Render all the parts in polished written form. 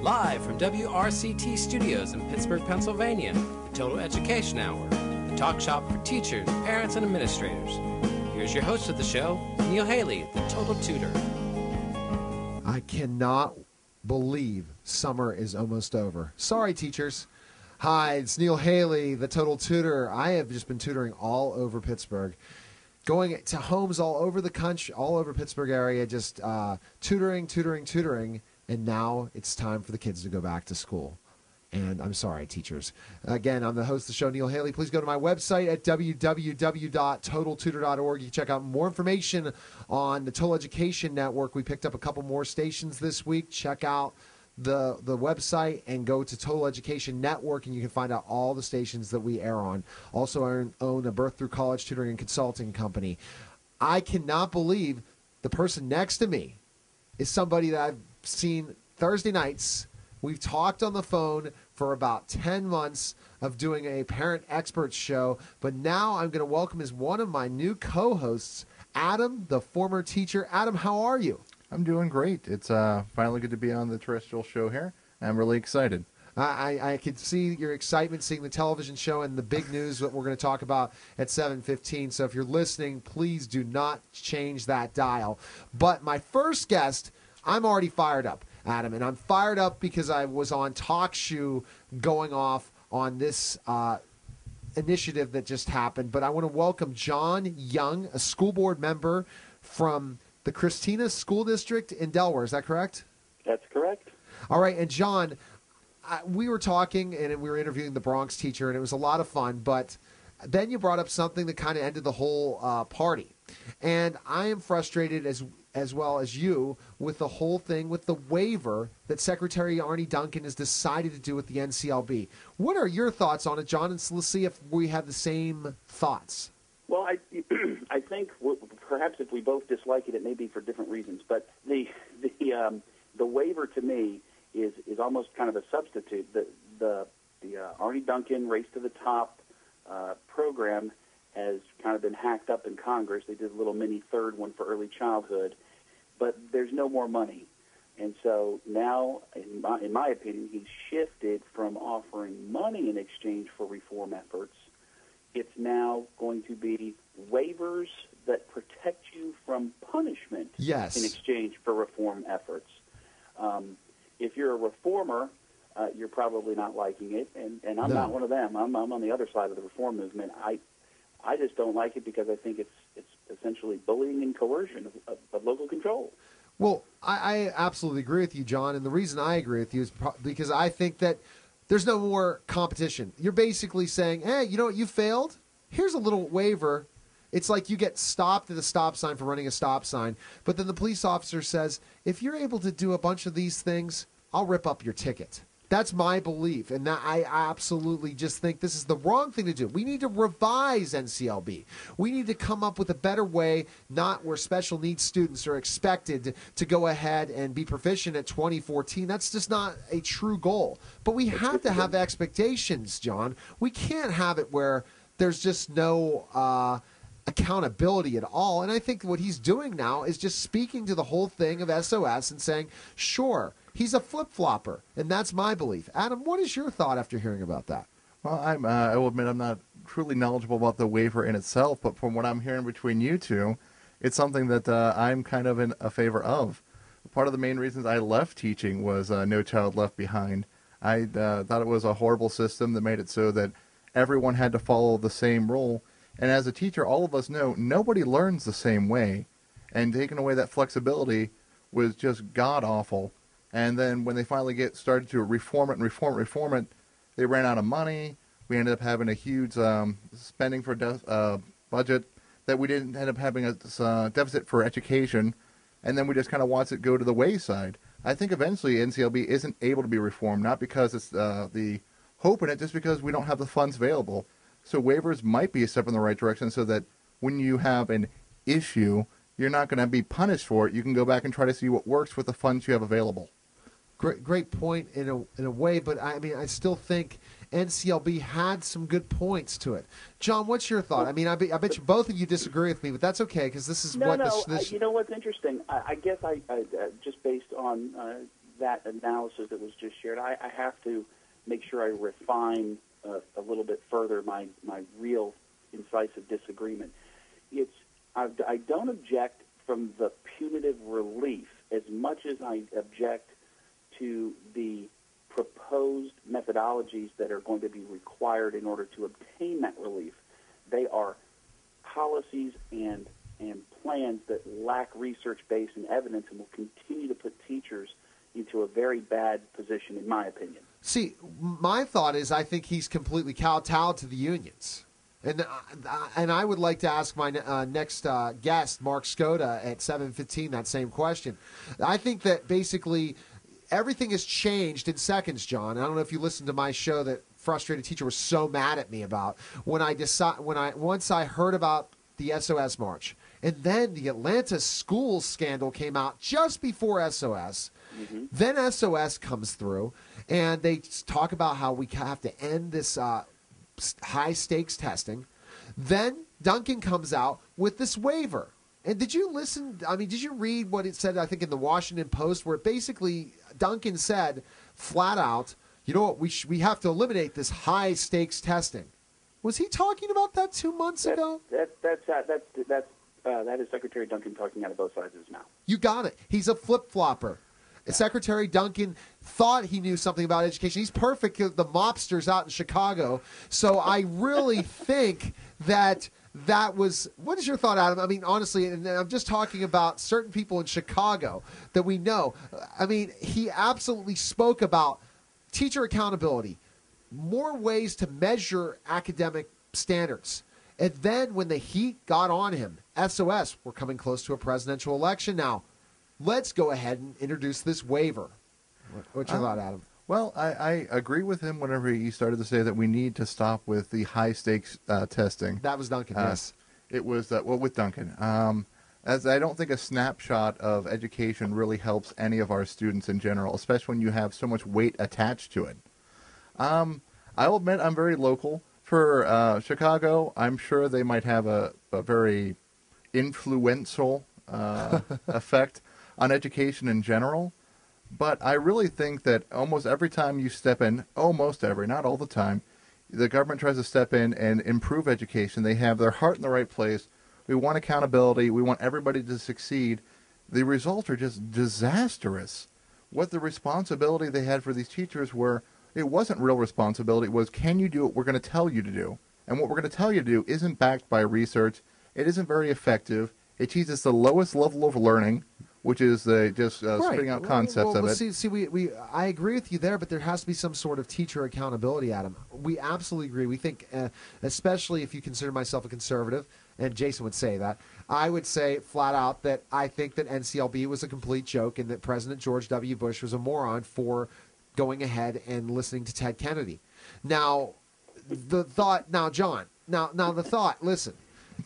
Live from WRCT Studios in Pittsburgh, Pennsylvania, the Total Education Hour, the talk shop for teachers, parents, and administrators. Here's your host of the show, Neil Haley, the Total Tutor. I cannot believe summer is almost over. Sorry, teachers. Hi, it's Neil Haley, the Total Tutor. I have just been tutoring all over Pittsburgh, going to homes all over the country, all over Pittsburgh area, just tutoring, and now it's time for the kids to go back to school. And I'm sorry, teachers. Again, I'm the host of the show, Neil Haley. Please go to my website at www.totaltutor.org. You can check out more information on the Total Education Network. We picked up a couple more stations this week. Check out the website and go to Total Education Network, and you can find out all the stations that we air on. Also, I own a birth through college tutoring and consulting company. I cannot believe the person next to me is somebody that I've seen Thursday nights. We've talked on the phone for about 10 months of doing a parent experts show, but now I'm going to welcome as one of my new co-hosts, Adam, the former teacher. Adam, how are you? I'm doing great. It's finally good to be on the terrestrial show here. I'm really excited. I could see your excitement seeing the television show and the big news that we're going to talk about at 7:15. So if you're listening, please do not change that dial. But my first guest, I'm already fired up, Adam, and I'm fired up because I was on TalkShoe going off on this initiative that just happened. But I want to welcome John Young, a school board member from the Christina School District in Delaware. Is that correct? That's correct. All right, and John, we were talking and we were interviewing the Bronx teacher, and it was a lot of fun, but then you brought up something that kind of ended the whole party. And I am frustrated as well as you with the whole thing with the waiver that Secretary Arne Duncan has decided to do with the NCLB. What are your thoughts on it, John? And let's see if we have the same thoughts. Well, I think perhaps if we both dislike it, it may be for different reasons. But the waiver to me is almost kind of a substitute. The Arne Duncan Race to the Top program has kind of been hacked up in Congress. They did a little mini third one for early childhood, but there's no more money. And so now, in my opinion, he's shifted from offering money in exchange for reform efforts. It's now going to be waivers that protect you from punishment in exchange for reform efforts. If you're a reformer, you're probably not liking it, and I'm not one of them. I'm on the other side of the reform movement. I just don't like it because I think it's essentially bullying and coercion of local control. Well, I absolutely agree with you, John, and the reason I agree with you is because I think that there's no more competition. You're basically saying, hey, you know what, you failed? Here's a little waiver. It's like you get stopped at a stop sign for running a stop sign, but then the police officer says, if you're able to do a bunch of these things, I'll rip up your ticket. That's my belief, and that I absolutely just think this is the wrong thing to do. We need to revise NCLB. We need to come up with a better way, not where special needs students are expected to go ahead and be proficient at 2014. That's just not a true goal. But we have to have expectations, John. We can't have it where there's just no accountability at all. And I think what he's doing now is just speaking to the whole thing of SOS and saying, sure, he's a flip-flopper, and that's my belief. Adam, what is your thought after hearing about that? Well, I will admit I'm not truly knowledgeable about the waiver in itself, but from what I'm hearing between you two, it's something that I'm kind of in a favor of. Part of the main reasons I left teaching was No Child Left Behind. I thought it was a horrible system that made it so that everyone had to follow the same rule. And as a teacher, all of us know nobody learns the same way. And taking away that flexibility was just god-awful. And then when they finally started to reform it, they ran out of money. We ended up having a huge spending for budget that we didn't end up having a deficit for education. And then we just kind of watched it go to the wayside. I think eventually NCLB isn't able to be reformed, not because it's the hope in it, just because we don't have the funds available. So waivers might be a step in the right direction so that when you have an issue, you're not going to be punished for it. You can go back and try to see what works with the funds you have available. Great point in a way, but I mean, I still think NCLB had some good points to it. John, what's your thought? I mean, I bet you both of you disagree with me, but that's okay because this is you know what's interesting? I guess I just based on that analysis that was just shared, I have to make sure I refine a little bit further my real incisive disagreement. I don't object from the punitive relief as much as I object to the proposed methodologies that are going to be required in order to obtain that relief. They are policies and plans that lack research base and evidence and will continue to put teachers into a very bad position, in my opinion. See, my thought is I think he's completely kowtowed to the unions. And I would like to ask my next guest, Mark Skoda, at 7:15, that same question. I think that basically everything has changed in seconds, John. I don't know if you listened to my show that Frustrated Teacher was so mad at me about once I heard about the SOS March. And then the Atlanta school scandal came out just before SOS. Mm-hmm. Then SOS comes through, and they talk about how we have to end this high-stakes testing. Then Duncan comes out with this waiver. And did you listen? I mean, did you read what it said, I think, in the Washington Post, where basically Duncan said flat out, you know what, we have to eliminate this high-stakes testing. Was he talking about that 2 months ago? That is Secretary Duncan talking out of both sides of his mouth. You got it. He's a flip-flopper. Yeah. Secretary Duncan thought he knew something about education. He's perfect with the mobsters out in Chicago. So I really think that was – what is your thought, Adam? I mean, honestly, and I'm just talking about certain people in Chicago that we know. I mean, he absolutely spoke about teacher accountability, more ways to measure academic standards. And then when the heat got on him, SOS, we're coming close to a presidential election now. Let's go ahead and introduce this waiver. What's your thought, Adam? Well, I agree with him whenever he started to say that we need to stop with the high-stakes testing. That was Duncan, yes. It was, with Duncan. As I don't think a snapshot of education really helps any of our students in general, especially when you have so much weight attached to it. I'll admit I'm very local. For Chicago, I'm sure they might have a very influential effect on education in general. But I really think that almost every time you step in, not all the time, the government tries to step in and improve education. They have their heart in the right place. We want accountability. We want everybody to succeed. The results are just disastrous. What the responsibility they had for these teachers were, it wasn't real responsibility. It was, can you do what we're going to tell you to do? And what we're going to tell you to do isn't backed by research. It isn't very effective. It teaches the lowest level of learning, which is spitting out concepts of it. See, I agree with you there, but there has to be some sort of teacher accountability, Adam. We absolutely agree. We think, especially if you consider myself a conservative, and Jason would say that, I would say flat out that I think that NCLB was a complete joke and that President George W. Bush was a moron for going ahead and listening to Ted Kennedy. Now, the thought, John, the thought, listen.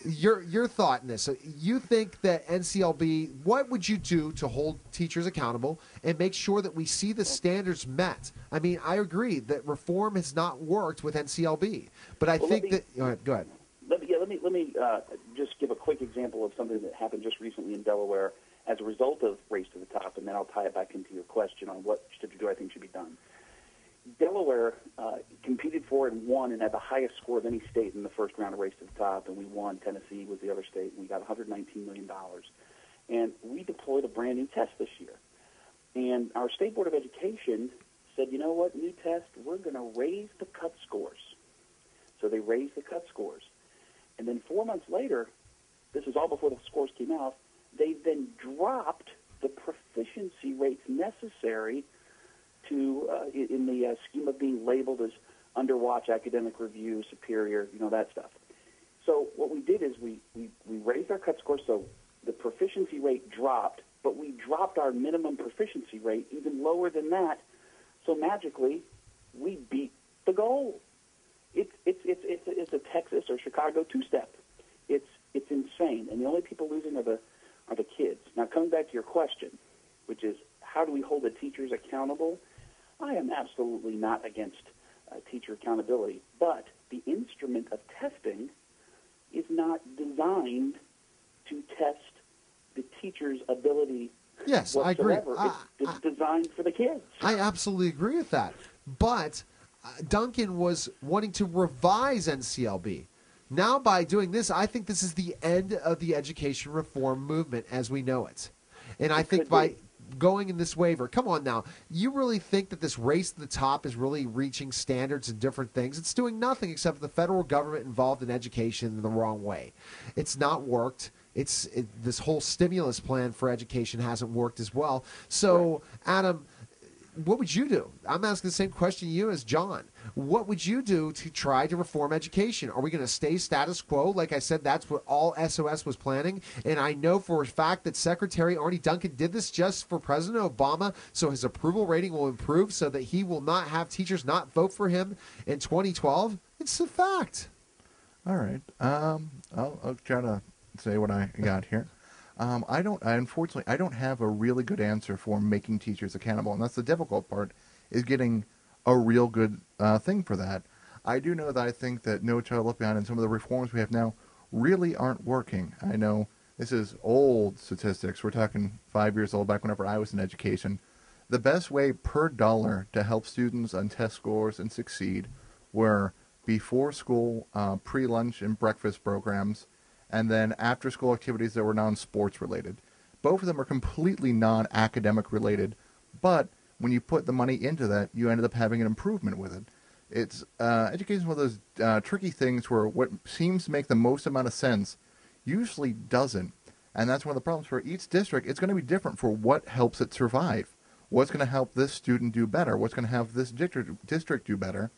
Your thought in this. So you think that NCLB, what would you do to hold teachers accountable and make sure that we see the standards met? I mean, I agree that reform has not worked with NCLB, but I think that go ahead. Let me just give a quick example of something that happened just recently in Delaware as a result of Race to the Top, and then I'll tie it back into your question on what I think should be done. Delaware competed for and won and had the highest score of any state in the first round of Race to the Top, and we won. Tennessee was the other state, and we got $119 million. And we deployed a brand new test this year. And our State Board of Education said, you know what, new test, we're going to raise the cut scores. So they raised the cut scores. And then 4 months later, this is all before the scores came out, they then dropped the proficiency rates necessary to in the scheme of being labeled as underwatch, academic review, superior, that stuff. So what we did is we raised our cut score, so the proficiency rate dropped, but we dropped our minimum proficiency rate even lower than that. So magically, we beat the goal. It's a Texas or Chicago two-step. It's insane, and the only people losing are the kids. Now, coming back to your question, which is how do we hold the teachers accountable? I am absolutely not against teacher accountability, but the instrument of testing is not designed to test the teacher's ability Yes, I agree. whatsoever. It's designed for the kids. I absolutely agree with that. But Duncan was wanting to revise NCLB. Now, by doing this, I think this is the end of the education reform movement as we know it. And I think by going in this waiver, come on now, you really think that this race to the top is really reaching standards and different things? It's doing nothing except the federal government involved in education in the wrong way. It's not worked. This whole stimulus plan for education hasn't worked as well. So, Adam, what would you do? I'm asking the same question to you as John. What would you do to try to reform education? Are we going to stay status quo? Like I said, that's what all SOS was planning. And I know for a fact that Secretary Arne Duncan did this just for President Obama, so his approval rating will improve so that he will not have teachers not vote for him in 2012. It's a fact. All right. I'll try to say what I got here. Unfortunately, I don't have a really good answer for making teachers accountable, and that's the difficult part, is getting a real good thing for that. I do know that I think that No Child Left Behind and some of the reforms we have now really aren't working. I know this is old statistics. We're talking 5 years old, back whenever I was in education. The best way per dollar to help students on test scores and succeed were before school, pre-lunch and breakfast programs, and then after-school activities that were non-sports related. Both of them are completely non-academic related, but when you put the money into that, you ended up having an improvement with it. It's education is one of those tricky things where what seems to make the most amount of sense usually doesn't, and that's one of the problems for each district. It's going to be different for what helps it survive. What's going to help this student do better? What's going to have this district do better?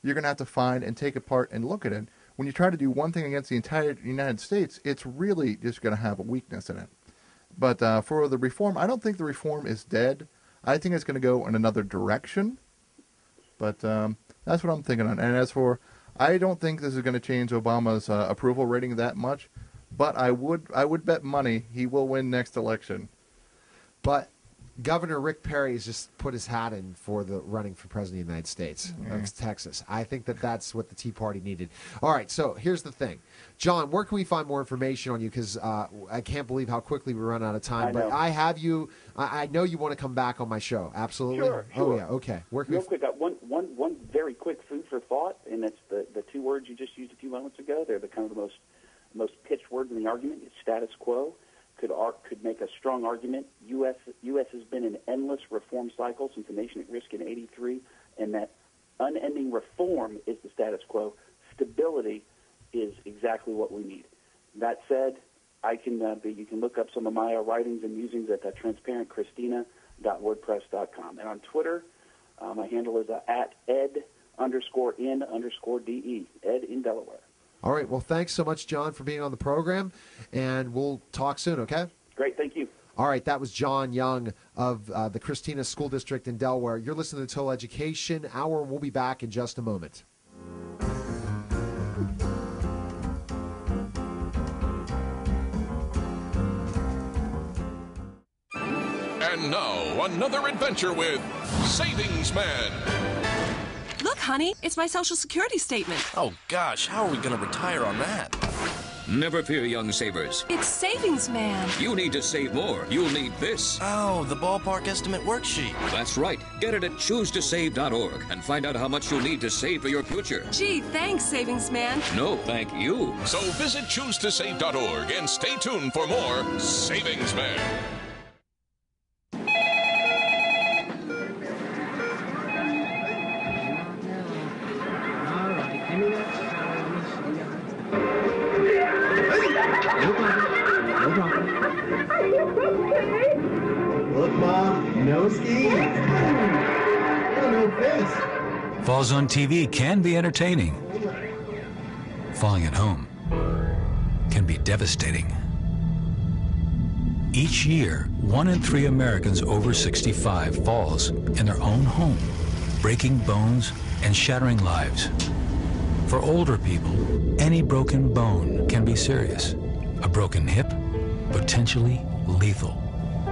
You're going to have to find and take apart and look at it. When you try to do one thing against the entire United States, it's really just going to have a weakness in it. But for the reform, I don't think the reform is dead. I think it's going to go in another direction. But that's what I'm thinking on. And as for, I don't think this is going to change Obama's approval rating that much. But I would bet money he will win next election. But Governor Rick Perry has just put his hat in for the running for president of the United States of Texas. I think that that's what the Tea Party needed. All right, so here's the thing. John, where can we find more information on you? Because I can't believe how quickly we run out of time. But I have you. I know you want to come back on my show. Absolutely. Sure. Oh, yeah. Okay. Where can Real quick, one very quick food for thought, and it's the two words you just used a few moments ago. They're the kind of the most pitched words in the argument. It's status quo. Could make a strong argument. U.S. has been in endless reform cycle since the nation at risk in '83, and that unending reform is the status quo. Stability is exactly what we need. That said, you can look up some of my writings and musings at transparentchristina.wordpress.com. And on Twitter, my handle is at ed_in_de, Ed in Delaware. All right. Well, thanks so much, John, for being on the program, and we'll talk soon, okay? Great. Thank you. All right. That was John Young of the Christina School District in Delaware. You're listening to Total Education Hour. We'll be back in just a moment. And now, another adventure with Savings Man. Look, honey, it's my Social Security statement. Oh, gosh, how are we going to retire on that? Never fear, young savers. It's Savings Man. You need to save more. You'll need this. Oh, the ballpark estimate worksheet. That's right. Get it at choosetosave.org and find out how much you'll need to save for your future. Gee, thanks, Savings Man. No, thank you. So visit choosetosave.org and stay tuned for more Savings Man. Look, Mom, no skis. Oh, no fish. Falls on TV can be entertaining. Falling at home can be devastating. Each year, 1 in 3 Americans over 65 falls in their own home, breaking bones and shattering lives. For older people, any broken bone can be serious. A broken hip, potentially lethal.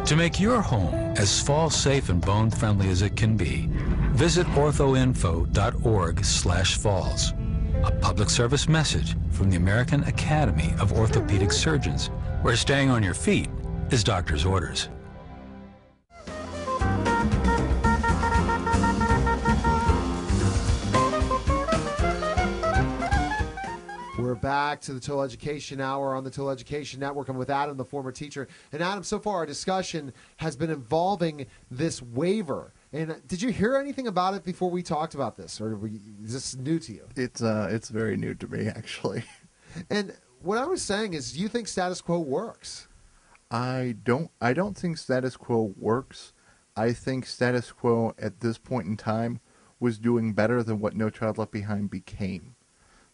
To make your home as fall-safe and bone-friendly as it can be, visit orthoinfo.org/falls. A public service message from the American Academy of Orthopedic Surgeons, where staying on your feet is doctor's orders. back to the Total Education Hour on the Total Education Network. I'm with Adam, the former teacher. And Adam, so far our discussion has been involving this waiver. And did you hear anything about it before we talked about this, or is this new to you? It's very new to me, actually. And what I was saying is, do you think status quo works? I don't think status quo works. I think status quo at this point in time was doing better than what No Child Left Behind became.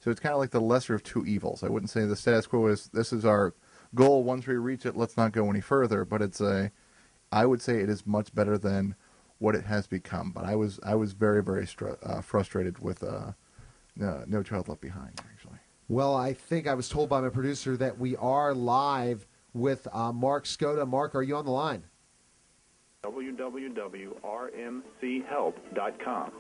So it's kind of like the lesser of two evils. I wouldn't say the status quo is, this is our goal, once we reach it, let's not go any further, but I would say it is much better than what it has become. But I was very, very frustrated with No Child Left Behind, actually. Well, I think I was told by my producer that we are live with Mark Skoda. Mark, are you on the line? www.rmchelp.com.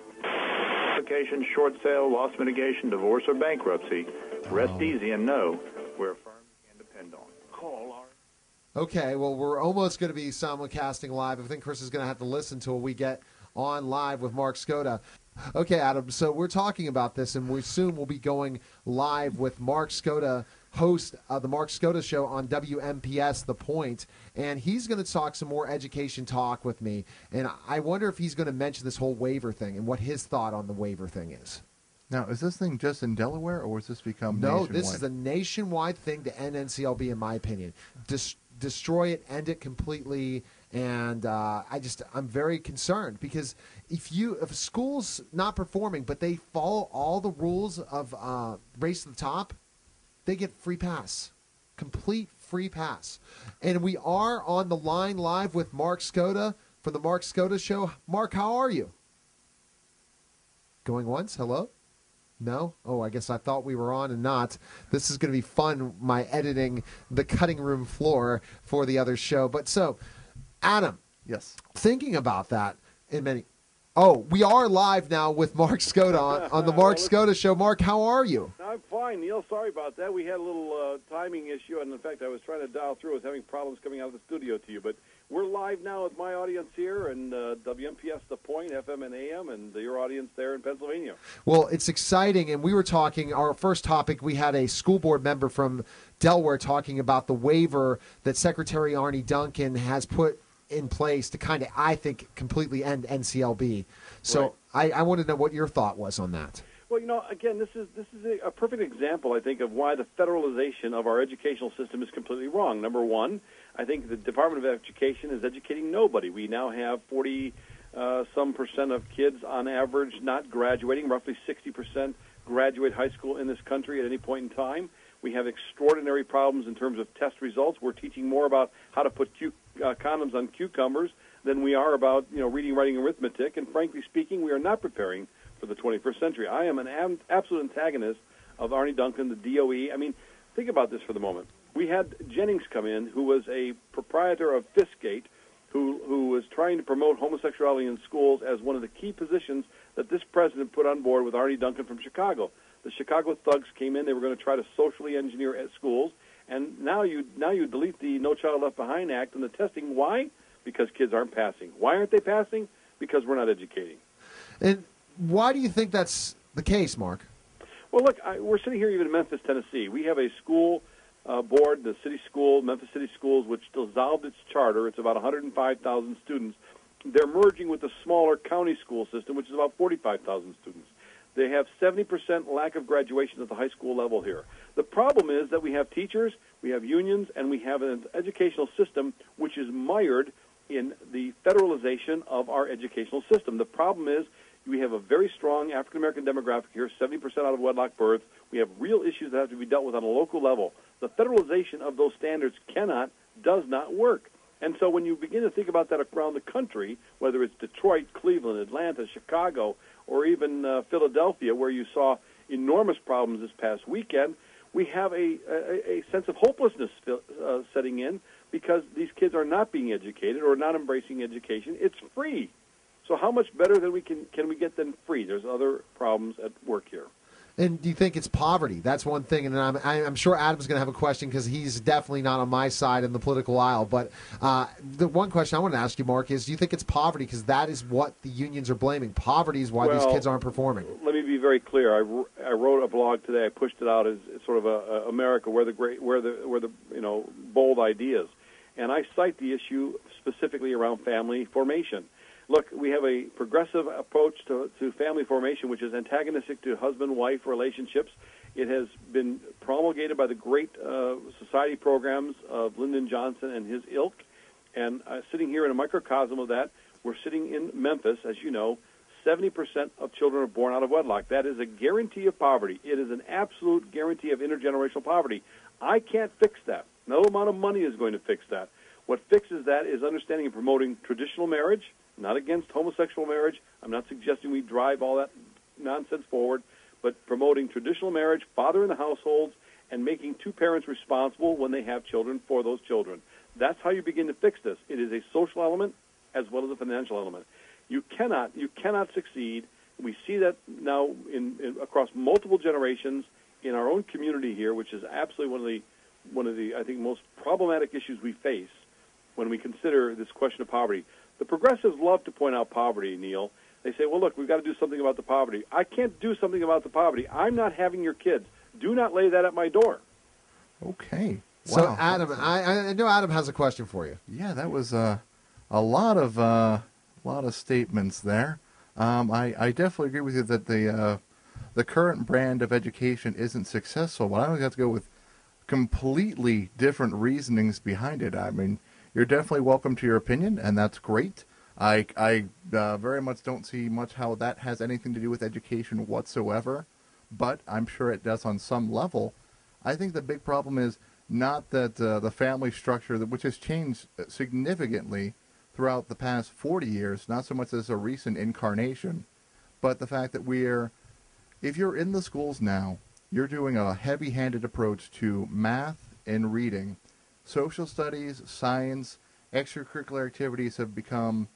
Application, short sale, loss mitigation, divorce, or bankruptcy. Rest easy and know we're a firm you can depend on. Call our... Okay, well, we're almost going to be simulcasting live. I think Chris is going to have to listen till we get on live with Mark Skoda. Okay, Adam, so we're talking about this, and we soon will be going live with Mark Skoda, host of the Mark Skoda Show on WMPS, The Point, and he's going to talk some more education talk with me, and I wonder if he's going to mention this whole waiver thing and what his thought on the waiver thing is. Now, is this thing just in Delaware, or has this become nationwide? nationwide? This is a nationwide thing to end NCLB, in my opinion. Destroy it, end it completely, and I'm very concerned because if a school's not performing but they follow all the rules of Race to the Top, they get free pass, complete free pass. And we are on the line live with Mark Skoda from the Mark Skoda Show. Mark, how are you? Going once? Hello? No? Oh, I guess I thought we were on and not. This is going to be fun, my editing the cutting room floor for the other show. But so, Adam. Yes. Thinking about that Oh, we are live now with Mark Skoda on the Mark Skoda Show. Mark, how are you? I'm fine, Neil. Sorry about that. We had a little timing issue, and in fact, I was trying to dial through. I was having problems coming out of the studio to you. But we're live now with my audience here, and WMPS The Point, FM and AM, and your audience there in Pennsylvania. Well, it's exciting, and we were talking, our first topic, we had a school board member from Delaware talking about the waiver that Secretary Arne Duncan has put in place to kind of, I think, completely end NCLB. So right. I want to know what your thought was on that. Well, again, this is a perfect example, I think, of why the federalization of our educational system is completely wrong. Number one, I think the Department of Education is educating nobody. We now have 40% of kids on average not graduating. Roughly 60% graduate high school in this country at any point in time. We have extraordinary problems in terms of test results. We're teaching more about how to put condoms on cucumbers than we are about reading, writing, arithmetic. And frankly speaking, we are not preparing for the 21st century. I am an absolute antagonist of Arne Duncan, the DOE. I mean, think about this for the moment. We had Jennings come in, who was a proprietor of Fiskgate, who was trying to promote homosexuality in schools as one of the key positions that this president put on board with Arne Duncan from Chicago. The Chicago thugs came in. They were going to try to socially engineer at schools. And now you delete the No Child Left Behind Act and the testing. Why? Because kids aren't passing. Why aren't they passing? Because we're not educating. And why do you think that's the case, Mark? Well, look, we're sitting here even in Memphis, Tennessee. We have a school board, the city school, Memphis City Schools, which dissolved its charter. It's about 105,000 students. They're merging with the smaller county school system, which is about 45,000 students. They have 70% lack of graduation at the high school level here. The problem is that we have teachers, we have unions, and we have an educational system which is mired in the federalization of our educational system. The problem is we have a very strong African-American demographic here, 70% out of wedlock births. We have real issues that have to be dealt with on a local level. The federalization of those standards does not work. And so when you begin to think about that around the country, whether it's Detroit, Cleveland, Atlanta, Chicago, or even Philadelphia, where you saw enormous problems this past weekend, we have a sense of hopelessness setting in because these kids are not being educated or not embracing education. It's free. So how much better than can we get them free? There's other problems at work here. And do you think it's poverty? That's one thing, and I'm sure Adam's going to have a question because he's definitely not on my side in the political aisle. But the one question I want to ask you, Mark, is do you think it's poverty? Because that is what the unions are blaming. Poverty is why these kids aren't performing. Let me be very clear. I wrote a blog today. I pushed it out as sort of a America where the bold ideas, and I cite the issue specifically around family formation. Look, we have a progressive approach to family formation, which is antagonistic to husband-wife relationships. It has been promulgated by the great society programs of Lyndon Johnson and his ilk. And sitting here in a microcosm of that, we're sitting in Memphis, as you know, 70% of children are born out of wedlock. That is a guarantee of poverty. It is an absolute guarantee of intergenerational poverty. I can't fix that. No amount of money is going to fix that. What fixes that is understanding and promoting traditional marriage, not against homosexual marriage. I'm not suggesting we drive all that nonsense forward, but promoting traditional marriage, father in the households, and making two parents responsible when they have children for those children. That's how you begin to fix this. It is a social element as well as a financial element. You cannot succeed. We see that now across multiple generations in our own community here, which is absolutely one of the I think most problematic issues we face when we consider this question of poverty. The progressives love to point out poverty, Neil. They say, well, look, we've got to do something about the poverty. I can't do something about the poverty. I'm not having your kids. Do not lay that at my door. Okay. So, wow. Adam, I know Adam has a question for you. Yeah, that was a lot of statements there. I definitely agree with you that the current brand of education isn't successful, but I don't have to go with completely different reasonings behind it. I mean, you're definitely welcome to your opinion, and that's great. I very much don't see much how that has anything to do with education whatsoever, but I'm sure it does on some level. I think the big problem is not that the family structure, which has changed significantly throughout the past 40 years, not so much as a recent incarnation, but the fact that if you're in the schools now, you're doing a heavy-handed approach to math and reading. Social studies, science, extracurricular activities have become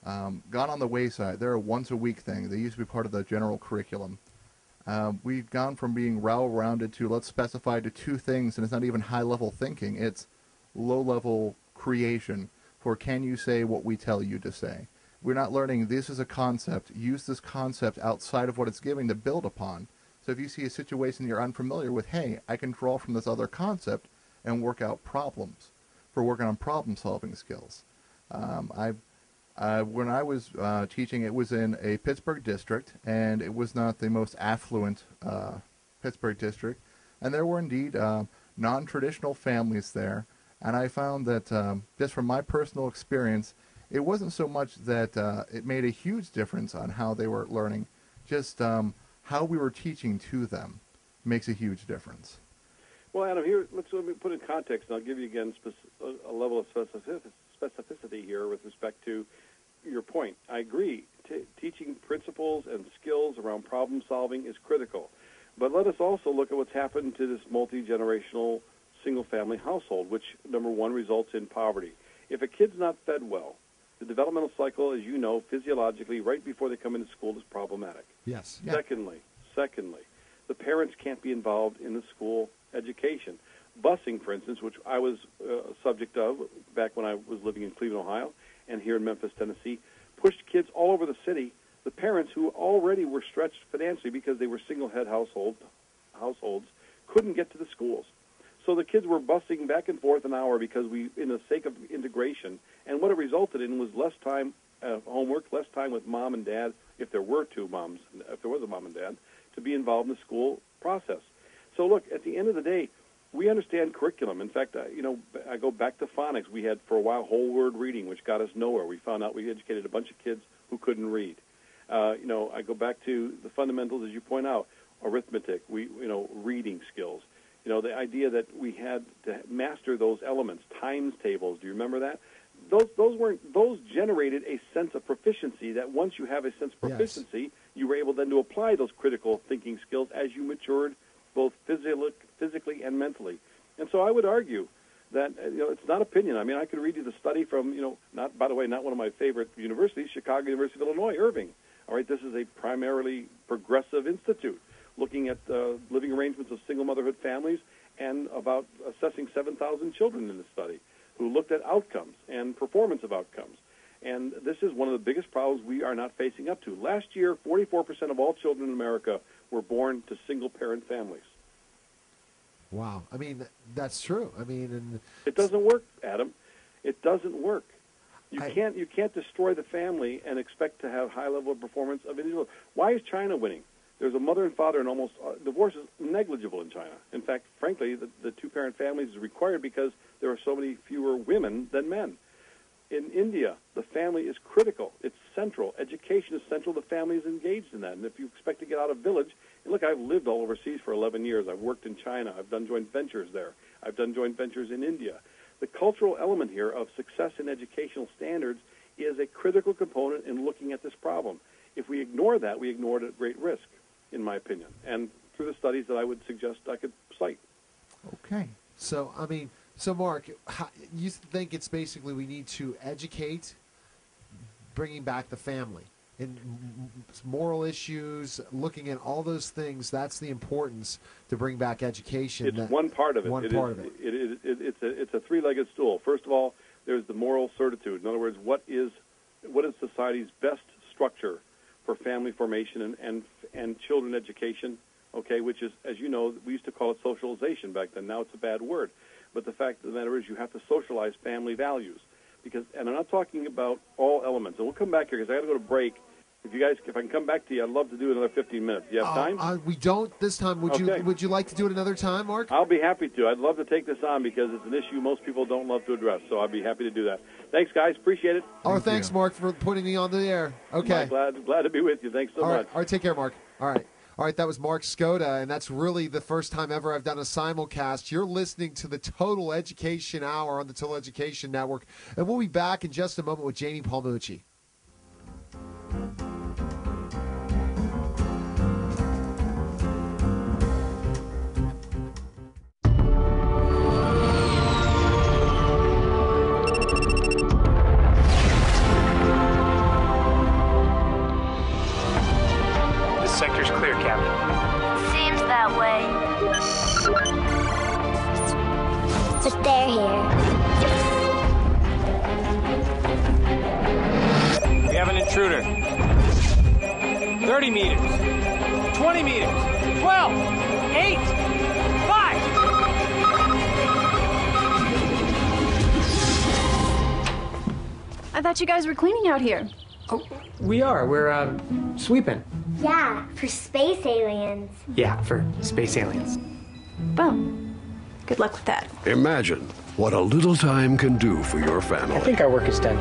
gone on the wayside. They're a once-a-week thing. They used to be part of the general curriculum. We've gone from being well-rounded to let's specify to two things, and it's not even high-level thinking. It's low-level creation for can you say what we tell you to say. We're not learning this is a concept. Use this concept outside of what it's giving to build upon. So if you see a situation you're unfamiliar with, hey, I can draw from this other concept and work out problems for working on problem-solving skills. When I was teaching, it was in a Pittsburgh district, and it was not the most affluent Pittsburgh district. And there were indeed non-traditional families there. And I found that just from my personal experience, it wasn't so much that it made a huge difference on how they were learning, just how we were teaching to them makes a huge difference. Well, Adam, here, let me put in context, and I'll give you again a level of specificity here with respect to your point. I agree. Teaching principles and skills around problem solving is critical. But let us also look at what's happened to this multi-generational single-family household, which, number one, results in poverty. If a kid's not fed well, the developmental cycle, as you know, physiologically, right before they come into school is problematic. Yes. Yeah. Secondly, the parents can't be involved in the school education. Busing, for instance, which I was subject of back when I was living in Cleveland, Ohio, and here in Memphis, Tennessee, pushed kids all over the city. The parents, who already were stretched financially because they were single-head households, couldn't get to the schools. So the kids were busing back and forth an hour because in the sake of integration, and what it resulted in was less time homework, less time with mom and dad, if there was a mom and dad, to be involved in the school process. So look, at the end of the day, we understand curriculum. In fact, I go back to phonics. We had for a while whole word reading, which got us nowhere. We found out we educated a bunch of kids who couldn't read. I go back to the fundamentals, as you point out, arithmetic, reading skills. The idea that we had to master those elements, times tables. Do you remember that? Those generated a sense of proficiency. That once you have a sense of proficiency, you were able then to apply those critical thinking skills as you matured, both physically and mentally. And so I would argue that it's not opinion. I mean, I could read you the study from not one of my favorite universities, Chicago University of Illinois, Irving. All right, this is a primarily progressive institute. looking at living arrangements of single motherhood families, and about assessing 7,000 children in the study who looked at outcomes and performance of outcomes. And this is one of the biggest problems we are not facing up to. Last year, 44% of all children in America were born to single-parent families. Wow. I mean, that's true. I mean, and it doesn't work, Adam. It doesn't work. You can't destroy the family and expect to have high level of performance of individuals. Why is China winning? There's a mother and father, and almost divorce is negligible in China. In fact, frankly, the two-parent families is required because there are so many fewer women than men. In India, the family is critical. It's central. Education is central. The family is engaged in that. And if you expect to get out of village, and look, I've lived all overseas for 11 years. I've worked in China. I've done joint ventures there. I've done joint ventures in India. The cultural element here of success in educational standards is a critical component in looking at this problem. If we ignore that, we ignore it at great risk, in my opinion, and through the studies that I would suggest I could cite. Okay. So, I mean, Mark, you think it's basically we need to educate, bringing back the family, and moral issues, looking at all those things. That's the importance to bring back education. It's one part of it. It's a three-legged stool. First of all, there's the moral certitude. In other words, what is society's best structure for family formation and children education? Okay, which is, as you know, we used to call it socialization back then. Now it's a bad word. But the fact of the matter is you have to socialize family values. And I'm not talking about all elements. And we'll come back here because I got to go to break. If I can come back to you, I'd love to do another 15 minutes. Do you have time? We don't this time. Would you like to do it another time, Mark? I'll be happy to. I'd love to take this on because it's an issue most people don't love to address. So I'd be happy to do that. Thanks, guys. Appreciate it. Thanks, Mark, for putting me on the air. Okay. Glad to be with you. Thanks so much. All right, take care, Mark. All right, that was Mark Skoda, and that's really the first time ever I've done a simulcast. You're listening to the Total Education Hour on the Total Education Network, and we'll be back in just a moment with Jamie Palmucci. Sector's clear, Captain. Seems that way. But they're here. We have an intruder. 30 meters. 20 meters. 12. 8. 5. I thought you guys were cleaning out here. Oh, we are. We're, sweeping. Yeah, for space aliens. Yeah, for space aliens. Boom. Good luck with that. Imagine what a little time can do for your family. I think our work is done.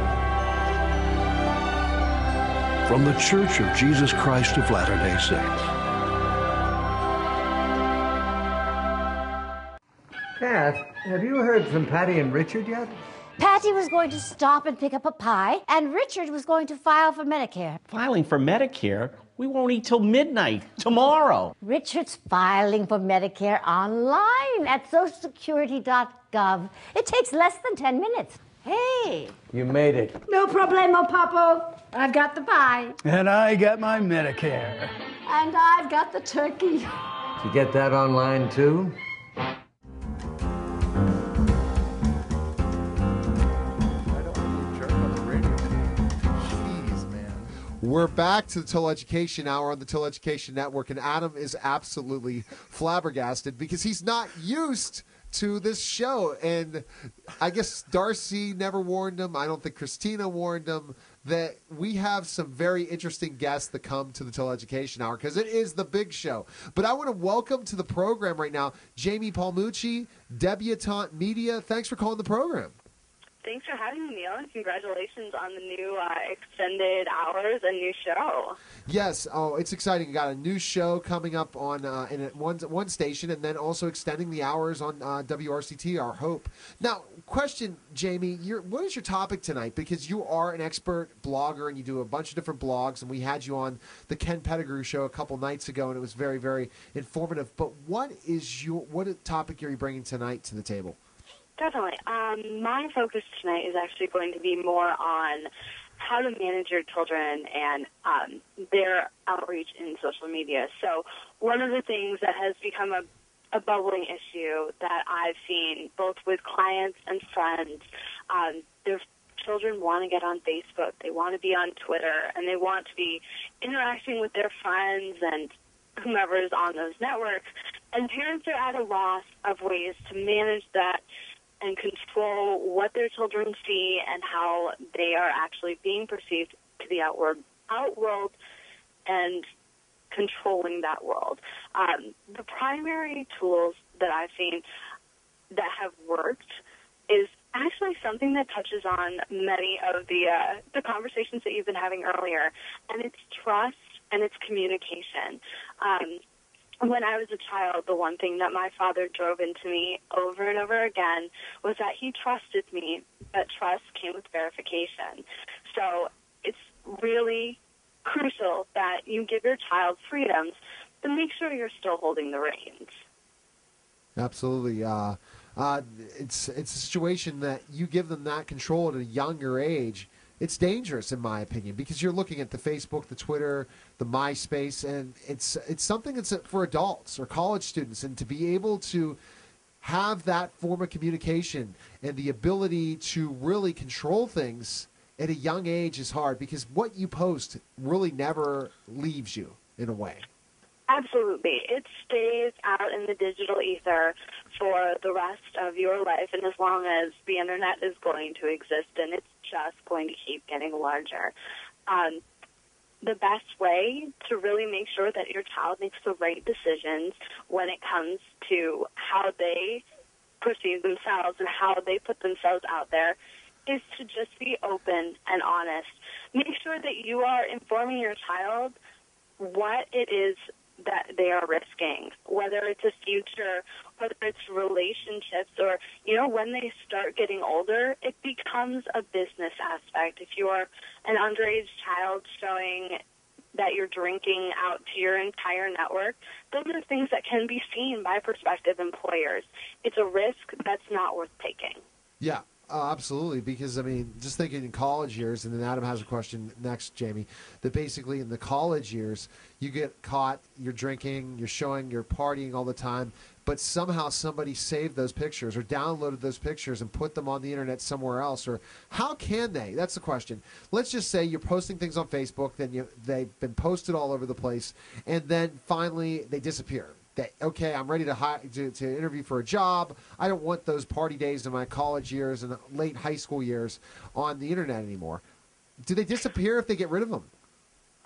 From the Church of Jesus Christ of Latter-day Saints. Kath, have you heard from Patty and Richard yet? Patty was going to stop and pick up a pie, and Richard was going to file for Medicare. Filing for Medicare? We won't eat till midnight tomorrow. Richard's filing for Medicare online at socialsecurity.gov. It takes less than 10 minutes. Hey. You made it. No problemo, Papo. I've got the pie. And I got my Medicare. And I've got the turkey. Did you get that online, too? We're back to the Total Education Hour on the Total Education Network, and Adam is absolutely flabbergasted because he's not used to this show. And I guess Darcy never warned him. I don't think Christina warned him that we have some very interesting guests that come to the Total Education Hour because it is the big show. But I want to welcome to the program right now Jamie Palmucci, Debutante Media. Thanks for calling the program. Thanks for having me, Neil, and congratulations on the new extended hours and new show. Yes, it's exciting. We got a new show coming up on in one station, and then also extending the hours on WRCT, Our Hope. Now, question, Jamie, what is your topic tonight? Because you are an expert blogger, and you do a bunch of different blogs, and we had you on the Ken Pettigrew show a couple nights ago, and it was very, very informative. But what topic are you bringing tonight to the table? Definitely. My focus tonight is actually going to be more on how to manage your children and their outreach in social media. So one of the things that has become a bubbling issue that I've seen both with clients and friends, their children want to get on Facebook, they want to be on Twitter, and they want to be interacting with their friends and whomever is on those networks. And parents are at a loss of ways to manage that and control what their children see and how they are actually being perceived to the outworld and controlling that world. The primary tools that I've seen that have worked is actually something that touches on many of the conversations that you've been having earlier, and it's trust and it's communication. When I was a child, the one thing that my father drove into me over and over again was that he trusted me, but trust came with verification. So it's really crucial that you give your child freedoms, but make sure you're still holding the reins. Absolutely. It's a situation that you give them that control at a younger age. It's dangerous, in my opinion, because you're looking at the Facebook, the Twitter, the MySpace, and it's something that's for adults or college students, and to be able to have that form of communication and the ability to really control things at a young age is hard, because what you post really never leaves you in a way. Absolutely. It stays out in the digital ether for the rest of your life, and as long as the Internet is going to exist, and it's just going to keep getting larger. The best way to really make sure that your child makes the right decisions when it comes to how they perceive themselves and how they put themselves out there is to just be open and honest. Make sure that you are informing your child what it is that they are risking, whether it's a future, whether it's relationships, or, when they start getting older, it becomes a business aspect. If you are an underage child showing that you're drinking out to your entire network, those are things that can be seen by prospective employers. It's a risk that's not worth taking. Yeah. Absolutely, because, just thinking in college years, and then Adam has a question next, Jamie, that basically in the college years, you get caught, you're drinking, you're showing, you're partying all the time, but somehow somebody saved those pictures or downloaded those pictures and put them on the Internet somewhere else. Or how can they? That's the question. Let's just say you're posting things on Facebook, then they've been posted all over the place, and then finally they disappear. Okay, I'm ready to interview for a job. I don't want those party days in my college years and late high school years on the Internet anymore. Do they disappear if they get rid of them?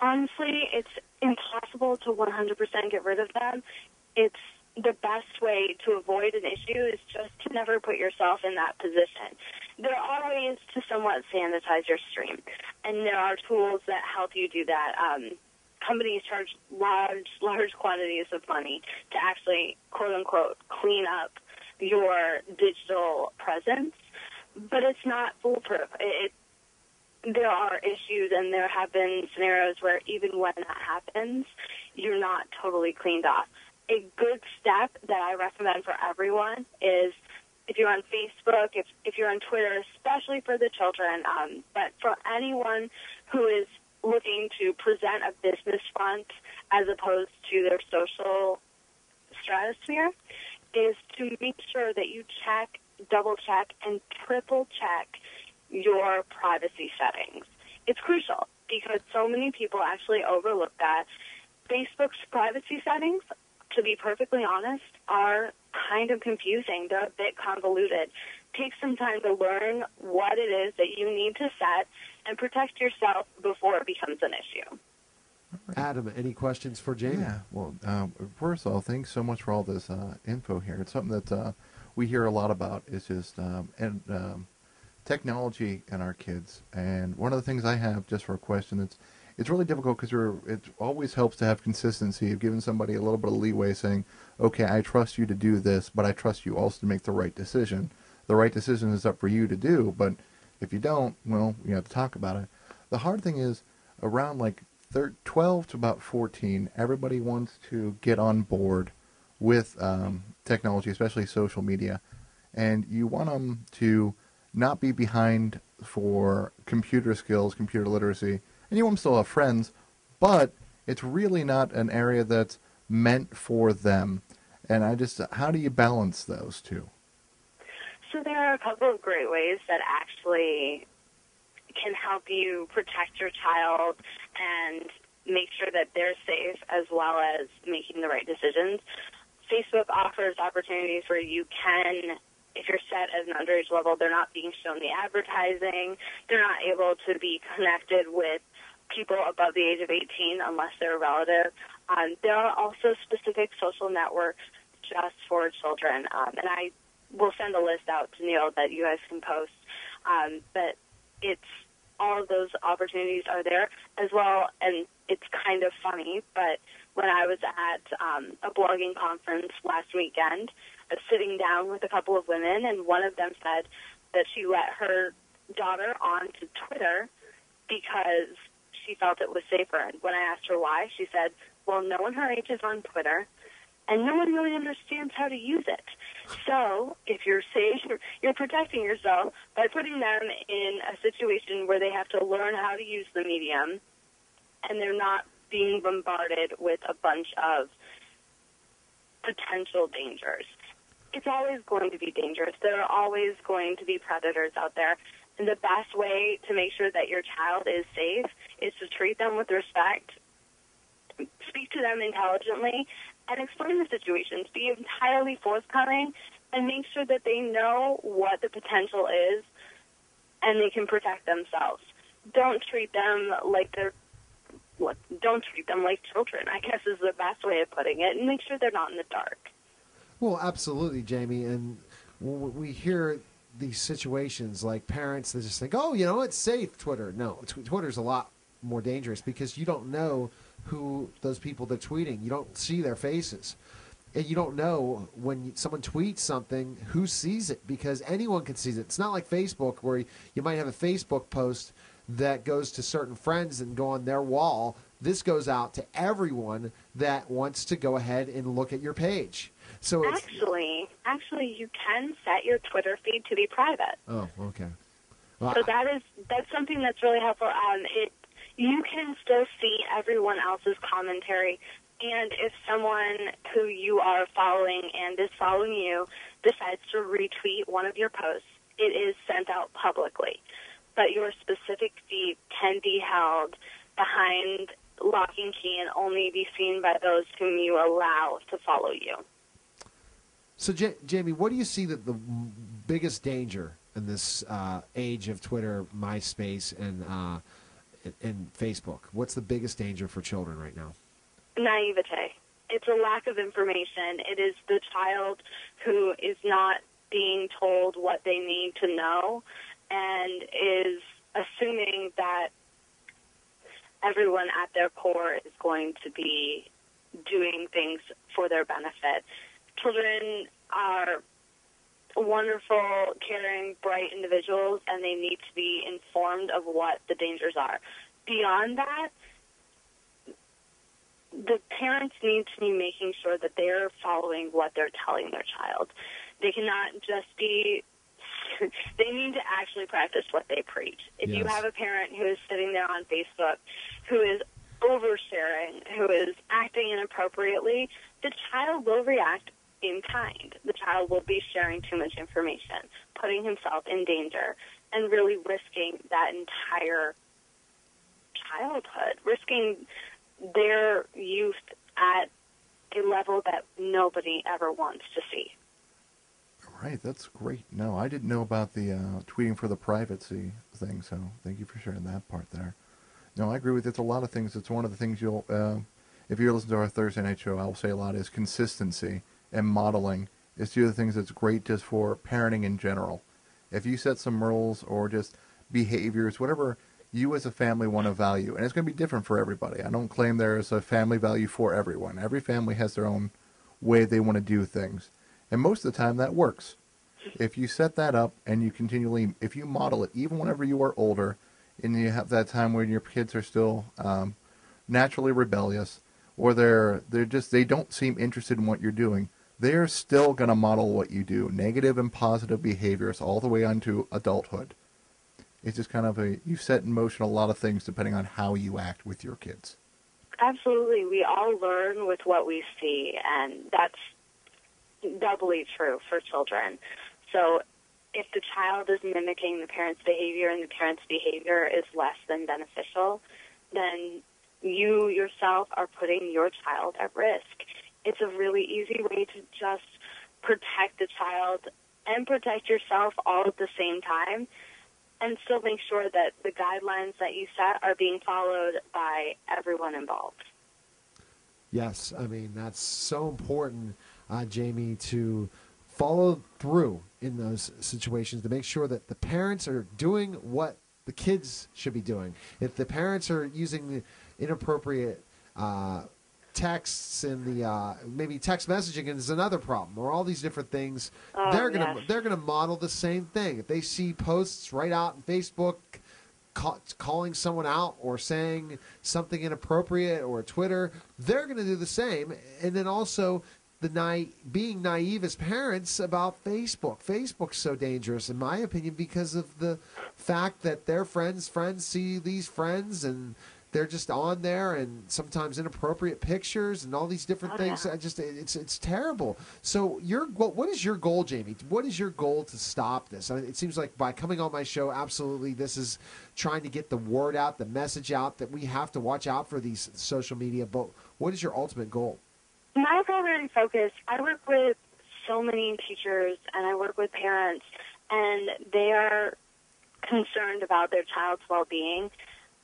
Honestly, it's impossible to 100% get rid of them. It's the best way to avoid an issue is just to never put yourself in that position. There are ways to somewhat sanitize your stream, and there are tools that help you do that. Companies charge large quantities of money to actually, quote-unquote, clean up your digital presence, but it's not foolproof. There are issues, and there have been scenarios where even when that happens, you're not totally cleaned off. A good step that I recommend for everyone is if you're on Facebook, if you're on Twitter, especially for the children, but for anyone who is looking to present a business front as opposed to their social stratosphere, is to make sure that you check, double-check, and triple-check your privacy settings. It's crucial because so many people actually overlook that. Facebook's privacy settings, to be perfectly honest, are kind of confusing. They're a bit convoluted. Take some time to learn what it is that you need to set and protect yourself before it becomes an issue. Adam, any questions for Jamie? Yeah, well, first of all, thanks so much for all this info here. It's something that we hear a lot about is just technology and our kids. And one of the things I have, just for a question, it's really difficult because it always helps to have consistency of giving somebody a little bit of leeway, saying, okay, I trust you to do this, but I trust you also to make the right decision. The right decision is up for you to do, but if you don't, well, you have to talk about it. The hard thing is around 12 to about 14, everybody wants to get on board with technology, especially social media, and you want them to not be behind for computer skills, computer literacy, and you want them to still have friends, but it's really not an area that's meant for them. And how do you balance those two? So there are a couple of great ways that actually can help you protect your child and make sure that they're safe as well as making the right decisions. Facebook offers opportunities where you can, if you're set at an underage level, they're not being shown the advertising, they're not able to be connected with people above the age of 18 unless they're a relative. There are also specific social networks just for children, and I will send a list out to Neil that you guys can post. But it's all of those opportunities are there as well, and it's kind of funny, but when I was at a blogging conference last weekend, I was sitting down with a couple of women, and one of them said that she let her daughter onto Twitter because she felt it was safer. And when I asked her why, she said, well, no one her age is on Twitter, and no one really understands how to use it. So if you're safe, you're protecting yourself by putting them in a situation where they have to learn how to use the medium, and they're not being bombarded with a bunch of potential dangers. It's always going to be dangerous. There are always going to be predators out there. And the best way to make sure that your child is safe is to treat them with respect, speak to them intelligently, and explain the situations. Be entirely forthcoming and make sure that they know what the potential is and they can protect themselves. Don't treat them like children, I guess is the best way of putting it, and make sure they're not in the dark. Well, absolutely, Jamie. And when we hear these situations like parents that just think, oh, it's safe, Twitter. No, Twitter's a lot more dangerous because you don't know who those people they're tweeting. You don't see their faces. And you don't know when someone tweets something who sees it because anyone can see it. It's not like Facebook where you might have a Facebook post that goes to certain friends and go on their wall. This goes out to everyone that wants to go ahead and look at your page. So actually, you can set your Twitter feed to be private. Oh, okay. Well, so that's something that's really helpful. You can still see everyone else's commentary, and if someone who you are following and is following you decides to retweet one of your posts, it is sent out publicly. But your specific feed can be held behind lock and key and only be seen by those whom you allow to follow you. So, Jamie, what do you see that the biggest danger in this age of Twitter, MySpace, and Facebook? What's the biggest danger for children right now? Naivete. It's a lack of information. It is the child who is not being told what they need to know and is assuming that everyone at their core is going to be doing things for their benefit. Children are wonderful, caring, bright individuals, and they need to be informed of what the dangers are. Beyond that, the parents need to be making sure that they're following what they're telling their child. They cannot just be they need to actually practice what they preach. If you have a parent who is sitting there on Facebook who is oversharing, who is acting inappropriately, the child will react in kind. The child will be sharing too much information, putting himself in danger, and really risking that entire childhood, risking their youth at a level that nobody ever wants to see. Right, that's great. No, I didn't know about the tweeting for the privacy thing, so thank you for sharing that part there. No, I agree with you. It's a lot of things. It's one of the things you'll, if you listen to our Thursday night show, I'll say a lot is consistency and modeling. It's the other things that's great just for parenting in general. If you set some rules or just behaviors, whatever you as a family want to value, and it's going to be different for everybody. I don't claim there is a family value for everyone. Every family has their own way they want to do things. And most of the time that works. If you set that up and you continually, if you model it, even whenever you are older, and you have that time when your kids are still naturally rebellious, or they don't seem interested in what you're doing, they're still going to model what you do, negative and positive behaviors all the way onto adulthood. It's just kind of you set in motion a lot of things depending on how you act with your kids. Absolutely. We all learn with what we see, and that's doubly true for children. So if the child is mimicking the parent's behavior and the parent's behavior is less than beneficial, then you yourself are putting your child at risk. It's a really easy way to just protect the child and protect yourself all at the same time, and still make sure that the guidelines that you set are being followed by everyone involved. Yes, I mean, that's so important, Jamie, to follow through in those situations to make sure that the parents are doing what the kids should be doing. If the parents are using inappropriate texts and the maybe text messaging is another problem, or all these different things, they're gonna model the same thing. If they see posts right out on Facebook calling someone out or saying something inappropriate, or Twitter, they're going to do the same. And then also being naive as parents about Facebook. Facebook's so dangerous, in my opinion, because of the fact that their friends see these friends, and they're just on there, and sometimes inappropriate pictures and all these different things. It's terrible. So what is your goal, Jamie? What is your goal to stop this? I mean, it seems like by coming on my show, absolutely, this is trying to get the word out, the message out that we have to watch out for these social media. But what is your ultimate goal? My primary focus, I work with so many teachers and I work with parents, and they are concerned about their child's well-being.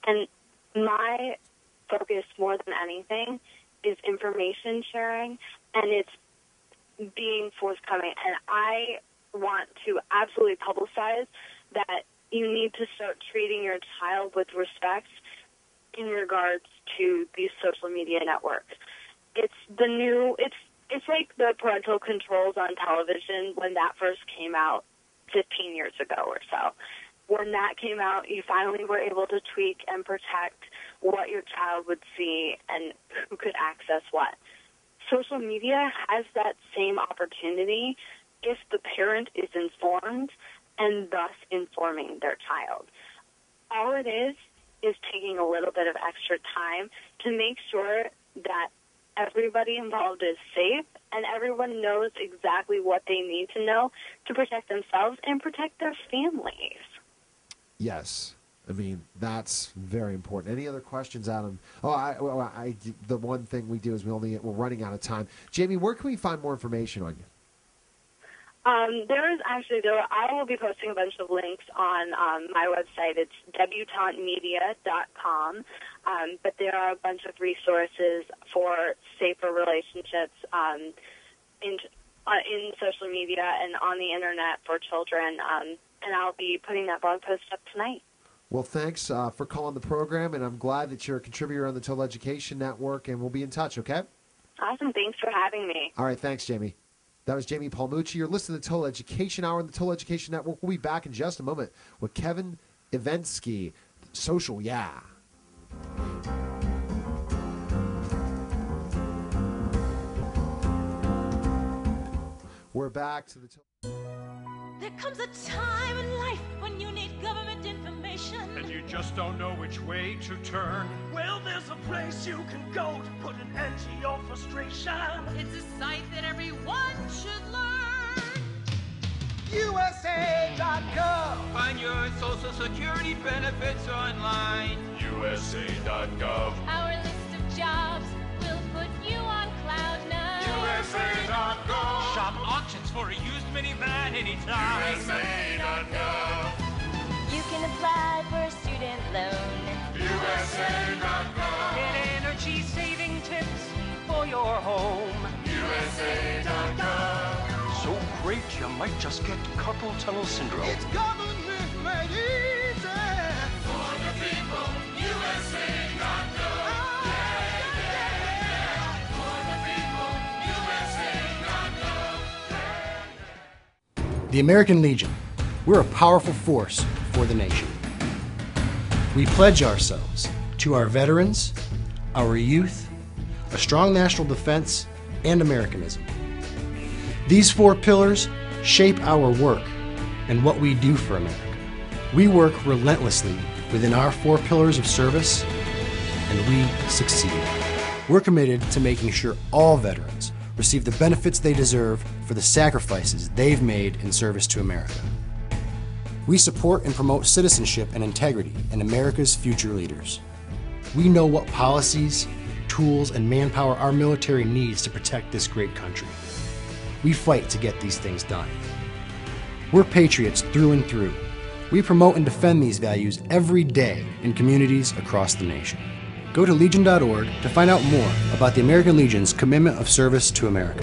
And my focus more than anything is information sharing, and it's being forthcoming. And I want to absolutely publicize that you need to start treating your child with respect in regards to these social media networks. It's it's like the parental controls on television when that first came out 15 years ago or so. When that came out, you finally were able to tweak and protect what your child would see and who could access what. Social media has that same opportunity if the parent is informed and thus informing their child. All it is taking a little bit of extra time to make sure that everybody involved is safe and everyone knows exactly what they need to know to protect themselves and protect their families. Yes. I mean, that's very important. Any other questions, Adam? The one thing we do is we're running out of time. Jamie, where can we find more information on you? I will be posting a bunch of links on my website. It's debutantemedia.com. But there are a bunch of resources for safer relationships in social media and on the internet for children. And I'll be putting that blog post up tonight. Well, thanks for calling the program, and I'm glad that you're a contributor on the Total Education Network, and we'll be in touch, okay? Awesome. Thanks for having me. All right. Thanks, Jamie. That was Jamie Palmucci. You're listening to the Total Education Hour on the Total Education Network. We'll be back in just a moment with Kevin Evensky. Social, yeah. We're back to the... There comes a time in life when you need government information, and you just don't know which way to turn. Well, there's a place you can go to put an end to your frustration. It's a site that everyone should learn. USA.gov. Find your Social Security benefits online. USA.gov. Our list of jobs will put you on cloud nine. USA.gov. Shop auctions for a used minivan anytime. USA.gov. You can apply for a student loan. USA.gov. Get energy saving tips for your home. USA.gov. So great you might just get carpal tunnel syndrome. It's government made easy for the people. USA.gov. The American Legion. We're a powerful force for the nation. We pledge ourselves to our veterans, our youth, a strong national defense, and Americanism. These 4 pillars shape our work and what we do for America. We work relentlessly within our 4 pillars of service, and we succeed. We're committed to making sure all veterans receive the benefits they deserve for the sacrifices they've made in service to America. We support and promote citizenship and integrity in America's future leaders. We know what policies, tools, and manpower our military needs to protect this great country. We fight to get these things done. We're patriots through and through. We promote and defend these values every day in communities across the nation. Go to Legion.org to find out more about the American Legion's commitment of service to America.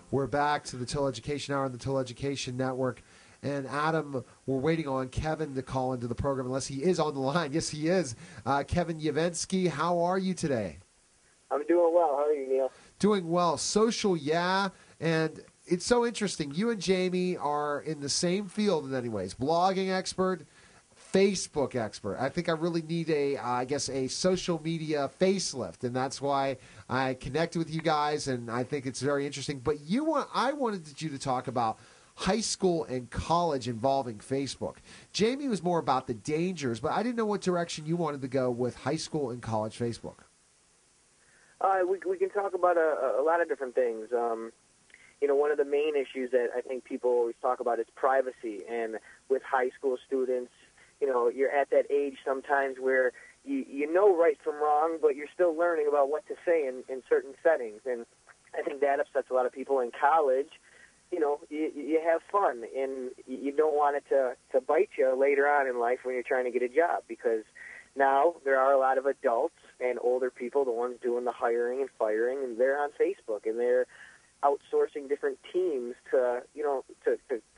We're back to the Till Education Hour on the Till Education Network. And Adam, we're waiting on Kevin to call into the program, unless he is on the line. Yes, he is. Kevin Yavensky, how are you today? I'm doing well. How are you, Neil? Doing well. Social, yeah. And it's so interesting. You and Jamie are in the same field in many ways. Blogging expert, Facebook expert. I think I really need a social media facelift, and that's why I connected with you guys, and I think it's very interesting. But I wanted you to talk about high school and college involving Facebook. Jamie was more about the dangers, but I didn't know what direction you wanted to go with high school and college Facebook. We can talk about a lot of different things. One of the main issues that I think people always talk about is privacy. And with high school students, you're at that age sometimes where you know right from wrong, but you're still learning about what to say in certain settings. And I think that upsets a lot of people. In college, you have fun, and you don't want it to bite you later on in life when you're trying to get a job, because now there are a lot of adults and older people, the ones doing the hiring and firing, and they're on Facebook, and they're outsourcing different teams to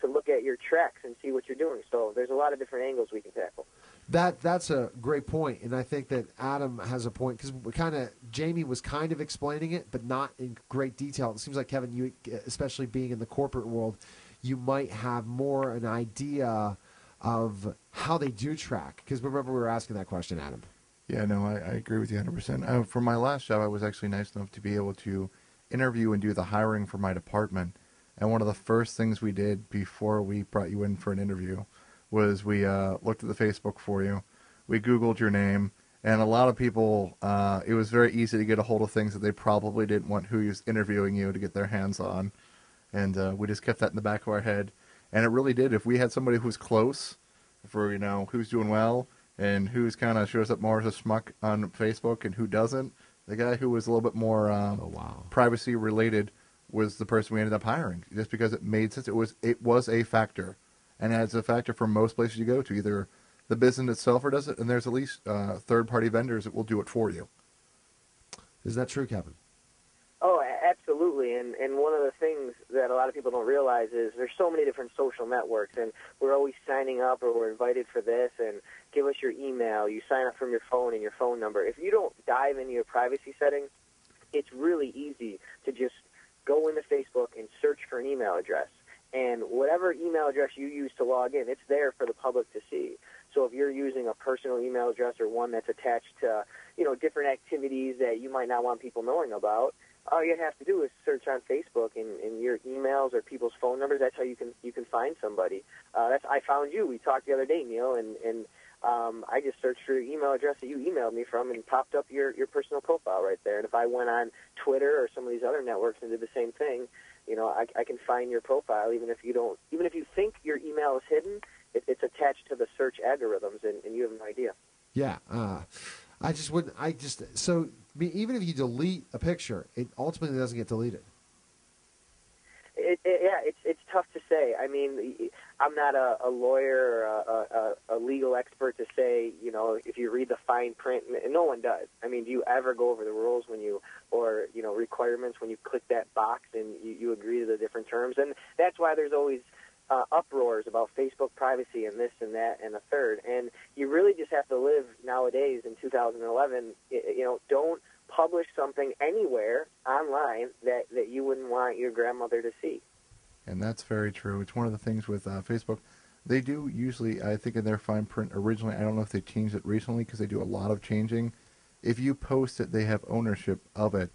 look at your tracks and see what you're doing. So there's a lot of different angles we can tackle. That's a great point, and I think that Adam has a point, because Jamie was kind of explaining it, but not in great detail. It seems like, Kevin, you, especially being in the corporate world, you might have more an idea of how they do track, because remember we were asking that question, Adam. Yeah, no, I agree with you 100%. For my last job, I was actually nice enough to be able to interview and do the hiring for my department, and one of the first things we did before we brought you in for an interview was we looked at the Facebook for you, we Googled your name, and a lot of people, it was very easy to get a hold of things that they probably didn't want who was interviewing you to get their hands on, and we just kept that in the back of our head, and it really did. If we had somebody who's close, for who's doing well, and who's kind of shows up more as a schmuck on Facebook and who doesn't, the guy who was a little bit more privacy related was the person we ended up hiring, just because it made sense. It was a factor. And it's a factor for most places you go to. Either the business itself or does it, and there's at least third-party vendors that will do it for you. Is that true, Kevin? Oh, absolutely. And one of the things that a lot of people don't realize is there's so many different social networks, and we're always signing up, or we're invited for this, and give us your email. You sign up from your phone and your phone number. If you don't dive into your privacy settings, it's really easy to just go into Facebook and search for an email address. And whatever email address you use to log in, it's there for the public to see. So if you're using a personal email address or one that's attached to, different activities that you might not want people knowing about, all you have to do is search on Facebook and your emails or people's phone numbers. That's how you can find somebody. I found you. We talked the other day, Neil, and I just searched for your email address that you emailed me from and popped up your personal profile right there. And if I went on Twitter or some of these other networks and did the same thing, I can find your profile, even if you think your email is hidden, it's attached to the search algorithms, and you have no idea. Yeah, even if you delete a picture, it ultimately doesn't get deleted. It's tough to say. I mean, I'm not a lawyer or a legal expert to say, if you read the fine print, and no one does. I mean, do you ever go over the rules or requirements when you click that box and you agree to the different terms? And that's why there's always uproars about Facebook privacy and this and that and a third. And you really just have to live nowadays in 2011, don't publish something anywhere online that you wouldn't want your grandmother to see. And that's very true. It's one of the things with Facebook. They do usually, I think in their fine print originally, I don't know if they changed it recently because they do a lot of changing. If you post it, they have ownership of it.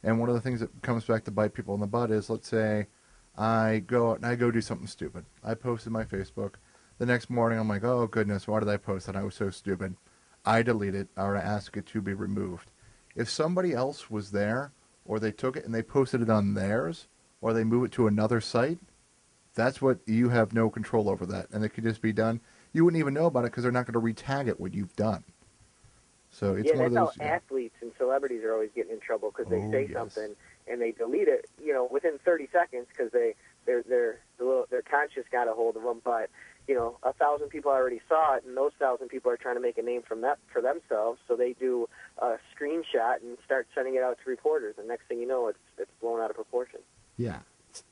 And one of the things that comes back to bite people in the butt is, let's say I go out and I go do something stupid. I posted my Facebook. The next morning I'm like, oh goodness, why did I post that? I was so stupid. I delete it or I ask it to be removed. If somebody else was there, or they took it and they posted it on theirs, or they move it to another site, that's what you have no control over that. And it could just be done. You wouldn't even know about it because they're not going to retag it what you've done. So it's one of those. That's how athletes and celebrities are always getting in trouble because they say something and they delete it, within 30 seconds because their conscience got a hold of them. But 1,000 people already saw it, and those 1,000 people are trying to make a name from that for themselves. So they do a screenshot and start sending it out to reporters. And next thing you know, it's blown out of proportion. Yeah.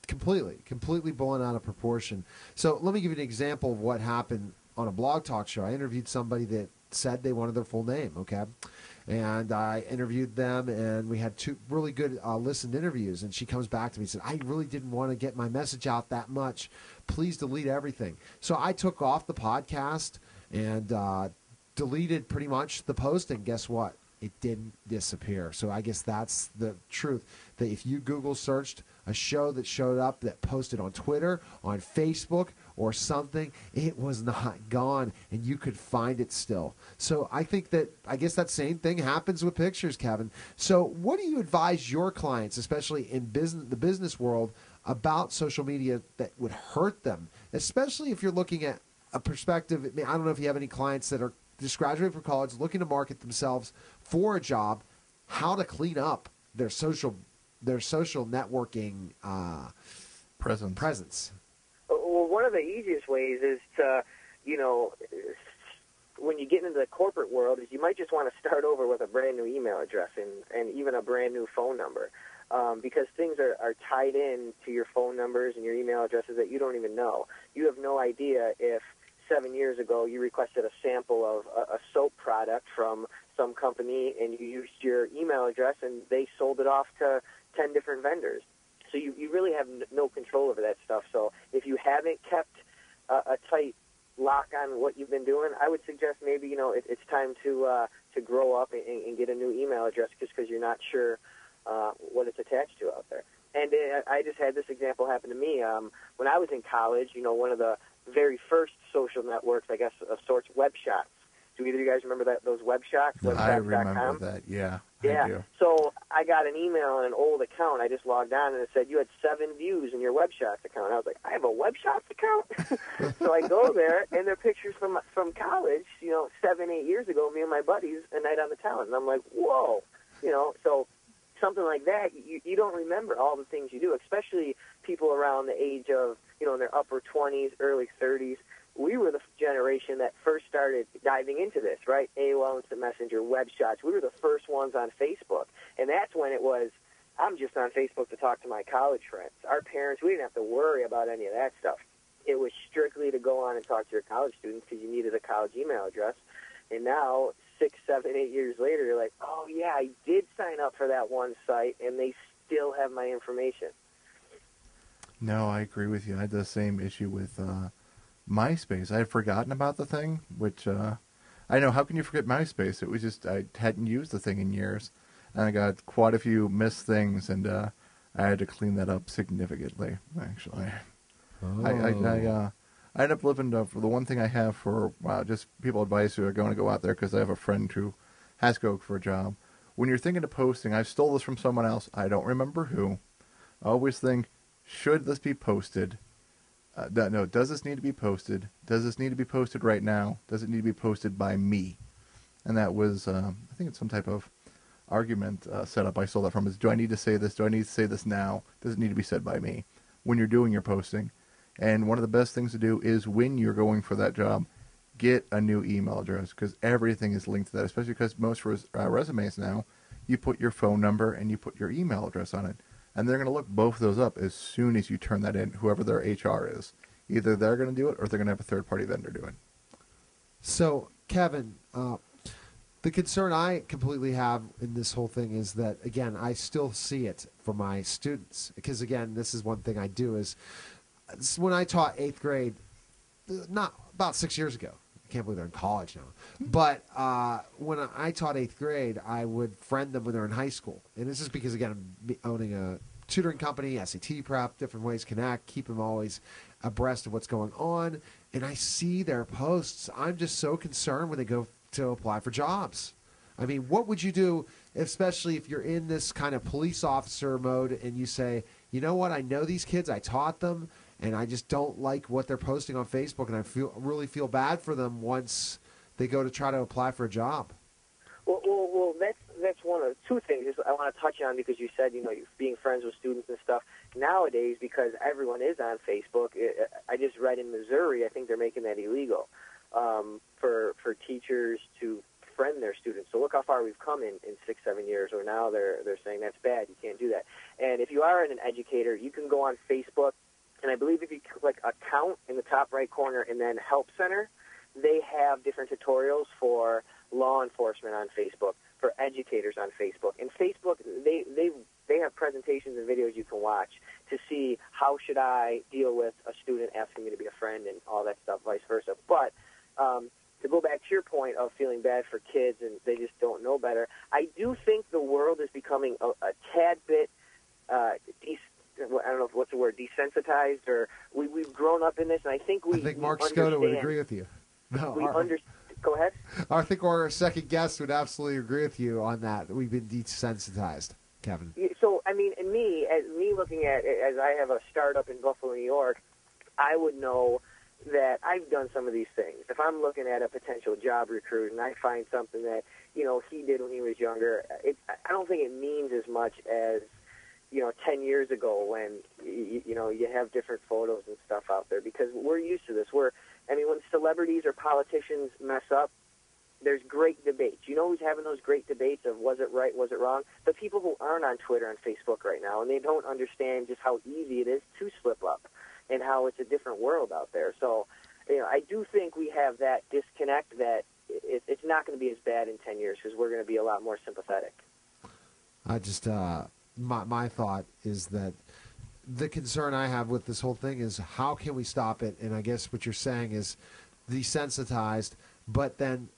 Completely blown out of proportion. So let me give you an example of what happened on a Blog Talk show. I interviewed somebody that said they wanted their full name, okay? And I interviewed them, and we had 2 really good listened interviews. And she comes back to me and said, I really didn't want to get my message out that much. Please delete everything. So I took off the podcast and deleted pretty much the post, and guess what? It didn't disappear. So I guess that's the truth, that if you Google searched a show that showed up that posted on Twitter, on Facebook, or something, it was not gone, and you could find it still. So I guess that same thing happens with pictures, Kevin. So what do you advise your clients, especially in the business world, about social media that would hurt them, especially if you're looking at a perspective? I don't know if you have any clients that are just graduated from college looking to market themselves for a job, how to clean up their social networking presence. Well, one of the easiest ways is to, when you get into the corporate world, is you might just want to start over with a brand new email address and even a brand new phone number, because things are tied in to your phone numbers and your email addresses that you don't even know. You have no idea if 7 years ago you requested a sample of a soap product from some company and you used your email address and they sold it off to 10 different vendors. So you really have no control over that stuff. So if you haven't kept a tight lock on what you've been doing, I would suggest maybe it's time to grow up and get a new email address just because you're not sure what it's attached to out there. And I just had this example happen to me when I was in college. One of the very first social networks, I guess, of sorts, Web Shots. Do either of you guys remember those Web Shots? I remember that, yeah. Yeah. I do. So I got an email on an old account. I just logged on, and it said, you had 7 views in your Web Shots account. I was like, I have a Web Shots account? So I go there, and they're pictures from college, 7, 8 years ago, me and my buddies, a night on the town. And I'm like, whoa. So something like that, you don't remember all the things you do, especially people around the age of, in their upper 20s, early 30s. We were the generation that first started diving into this, right? AOL Instant Messenger, Web Shots. We were the first ones on Facebook. And that's when it was, I'm just on Facebook to talk to my college friends. Our parents, we didn't have to worry about any of that stuff. It was strictly to go on and talk to your college students because you needed a college email address. And now, 6, 7, 8 years later, you're like, oh, yeah, I did sign up for that one site, and they still have my information. No, I agree with you. I had the same issue with MySpace. I had forgotten about the thing, which I know, how can you forget MySpace? It was just, I hadn't used the thing in years, and I got quite a few missed things, and I had to clean that up significantly, actually. Oh. I end up living for the one thing I have for just people advice who are going to go out there, because I have a friend who has to go for a job. When you're thinking of posting, I stole this from someone else. I don't remember who. I always think, should this be posted? No, does this need to be posted? Does this need to be posted right now? Does it need to be posted by me? And that was, I think it's some type of argument setup I stole that from. Is, do I need to say this? Do I need to say this now? Does it need to be said by me? When you're doing your posting. And one of the best things to do is when you're going for that job, get a new email address, because everything is linked to that, especially because most resumes now, you put your phone number and you put your email address on it. And they're going to look both of those up as soon as you turn that in, whoever their HR is. Either they're going to do it or they're going to have a third-party vendor do it. So, Kevin, the concern I completely have in this whole thing is that, again, I still see it for my students. Because, again, this is one thing I do is when I taught 8th grade, not about 6 years ago. I can't believe they're in college now. But when I taught 8th grade, I would friend them when they're in high school. And this is because, again, I'm owning a tutoring company, SAT prep, different ways to connect, keep them always abreast of what's going on. And I see their posts. I'm just so concerned when they go to apply for jobs. I mean, what would you do, especially if you're in this kind of police officer mode and you say, you know what, I know these kids, I taught them, and I just don't like what they're posting on Facebook, and I really feel bad for them once they go to try to apply for a job. Well, that's one of two things I want to touch on, because you said, you know, being friends with students and stuff. Nowadays, because everyone is on Facebook, I just read in Missouri, I think they're making that illegal for teachers to friend their students. So look how far we've come in 6-7 years, or now they're saying that's bad, you can't do that. And if you are an educator, you can go on Facebook, and I believe if you click account in the top right corner and then help center, they have different tutorials for law enforcement on Facebook, for educators on Facebook. And Facebook, they have presentations and videos you can watch to see how should I deal with a student asking me to be a friend and all that stuff, vice versa. But to go back to your point of feeling bad for kids and they just don't know better, I do think the world is becoming a tad bit, I don't know what's the word, desensitized, or we've grown up in this, and I think Mark Skoda would agree with you. No, Go ahead. I think our second guest would absolutely agree with you on that. We've been desensitized, Kevin. So, I mean, me looking at it, as I have a startup in Buffalo, New York, I would know that I've done some of these things. If I'm looking at a potential job recruit and I find something that, you know, he did when he was younger, I don't think it means as much as, you know, 10 years ago when, you know, you have different photos and stuff out there, because we're used to this. When celebrities or politicians mess up, there's great debates. You know who's having those great debates of was it right, was it wrong? The people who aren't on Twitter and Facebook right now, and they don't understand just how easy it is to slip up and how it's a different world out there. So, you know, I do think we have that disconnect that it's not going to be as bad in 10 years because we're going to be a lot more sympathetic. I just, my thought is that the concern I have with this whole thing is how can we stop it? And I guess what you're saying is desensitized, but then,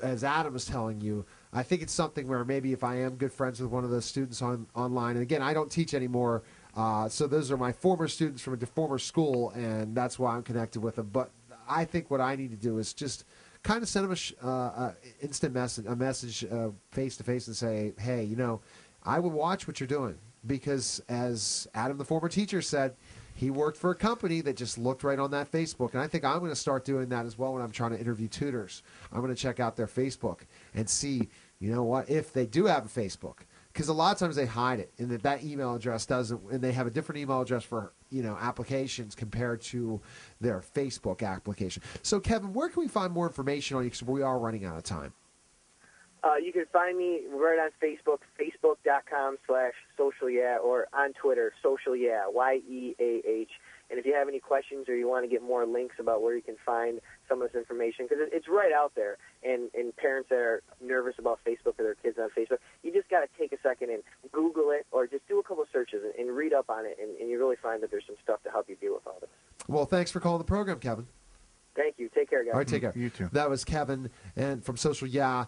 as Adam was telling you, I think it's something where maybe if I am good friends with one of those students online, and again, I don't teach anymore, so those are my former students from a former school, and that's why I'm connected with them. But I think what I need to do is just kind of send them a message face-to-face and say, hey, you know, I would watch what you're doing, because as Adam, the former teacher, said, he worked for a company that just looked right on that Facebook. And I think I'm going to start doing that as well when I'm trying to interview tutors. I'm going to check out their Facebook and see, you know what, if they do have a Facebook. Because a lot of times they hide it, and that email address doesn't, and they have a different email address for, you know, applications compared to their Facebook application. So, Kevin, where can we find more information on you? Because we are running out of time. You can find me right on Facebook, facebook.com/socialyeah, or on Twitter, socialyeah, YEAH. And if you have any questions or you want to get more links about where you can find some of this information, because it's right out there, and parents that are nervous about Facebook or their kids on Facebook, you just got to take a second and Google it, or just do a couple searches and read up on it, and you really find that there's some stuff to help you deal with all this. Well, thanks for calling the program, Kevin. Thank you. Take care, guys. All right, take care. You too. That was Kevin and from Social Yeah.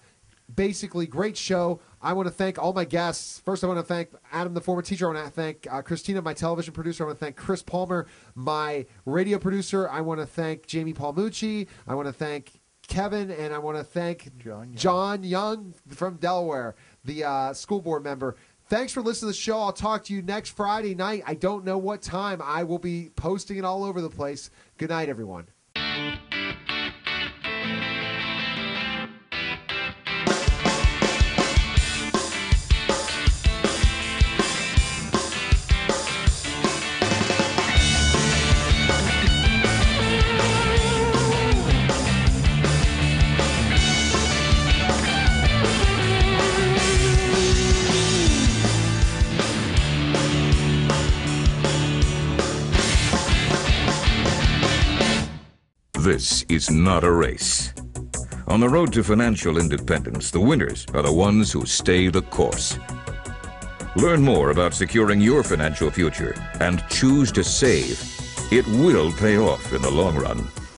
Basically, great show. I want to thank all my guests. First, I want to thank Adam, the former teacher. I want to thank Christina, my television producer. I want to thank Chris Palmer, my radio producer. I want to thank Jamie Palmucci. I want to thank Kevin, and I want to thank John Young from Delaware, the school board member. Thanks for listening to the show. I'll talk to you next Friday night. I don't know what time. I will be posting it all over the place. Good night, everyone. This is not a race. On the road to financial independence, the winners are the ones who stay the course. Learn more about securing your financial future and choose to save. It will pay off in the long run.